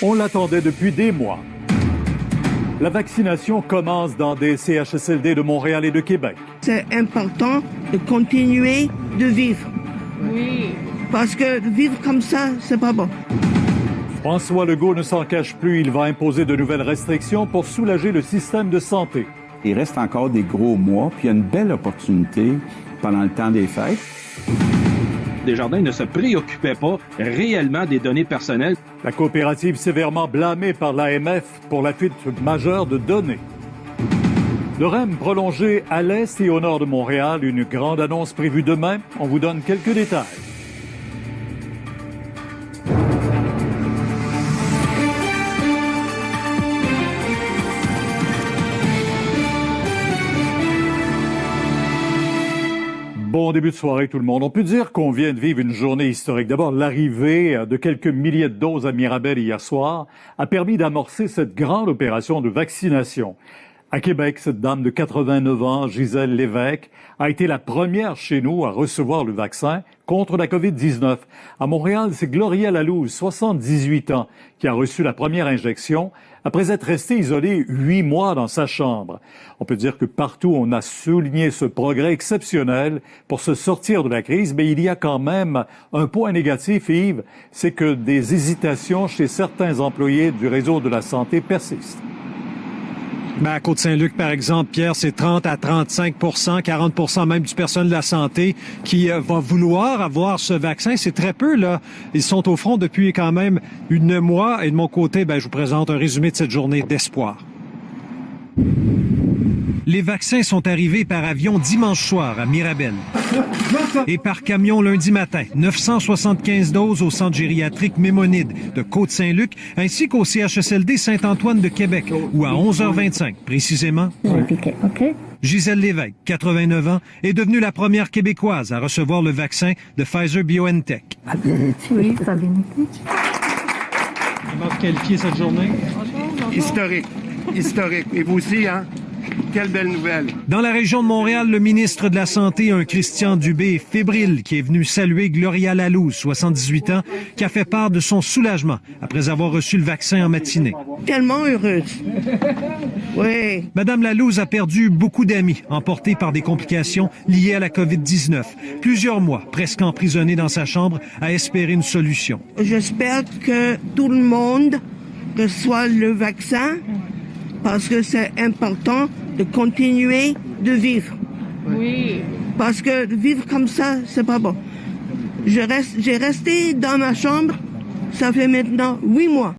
On l'attendait depuis des mois. La vaccination commence dans des CHSLD de Montréal et de Québec. C'est important de continuer de vivre. Oui. Parce que vivre comme ça, c'est pas bon. François Legault ne s'en cache plus. Il va imposer de nouvelles restrictions pour soulager le système de santé. Il reste encore des gros mois, puis il y a une belle opportunité pendant le temps des fêtes. Desjardins ne se préoccupait pas réellement des données personnelles. La coopérative sévèrement blâmée par l'AMF pour la fuite majeure de données. Le REM prolongé à l'est et au nord de Montréal. Une grande annonce prévue demain. On vous donne quelques détails. Bon début de soirée tout le monde. On peut dire qu'on vient de vivre une journée historique. D'abord, l'arrivée de quelques milliers de doses à Mirabel hier soir a permis d'amorcer cette grande opération de vaccination. À Québec, cette dame de 89 ans, Gisèle Lévesque, a été la première chez nous à recevoir le vaccin contre la COVID-19. À Montréal, c'est Gloria Lalouse, 78 ans, qui a reçu la première injection après être restée isolée 8 mois dans sa chambre. On peut dire que partout, on a souligné ce progrès exceptionnel pour se sortir de la crise, mais il y a quand même un point négatif, Yves, c'est que des hésitations chez certains employés du réseau de la santé persistent. Ben, à Côte-Saint-Luc, par exemple, Pierre, c'est 30 à 35 40 même du personnel de la santé qui va vouloir avoir ce vaccin. C'est très peu, là. Ils sont au front depuis quand même 1 mois. Et de mon côté, ben, je vous présente un résumé de cette journée d'espoir. Les vaccins sont arrivés par avion dimanche soir à Mirabel et par camion lundi matin. 975 doses au centre gériatrique Mémonide de Côte-Saint-Luc ainsi qu'au CHSLD Saint-Antoine de Québec où à 11h25 précisément, Gisèle Lévesque, 89 ans, est devenue la première Québécoise à recevoir le vaccin de Pfizer-BioNTech. Oui, ça a bien été. Comment vous qualifiez cette journée? Historique. Et vous aussi, hein? Quelle belle nouvelle. Dans la région de Montréal, le ministre de la Santé, un Christian Dubé fébrile, qui est venu saluer Gloria Lalouse, 78 ans, qui a fait part de son soulagement après avoir reçu le vaccin en matinée. Tellement heureuse. Oui. Madame Lalouse a perdu beaucoup d'amis, emportés par des complications liées à la COVID-19. Plusieurs mois, presque emprisonnée dans sa chambre, à espérer une solution. J'espère que tout le monde reçoit le vaccin parce que c'est important de continuer de vivre. Oui. Parce que vivre comme ça, c'est pas bon. J'ai resté dans ma chambre, ça fait maintenant 8 mois.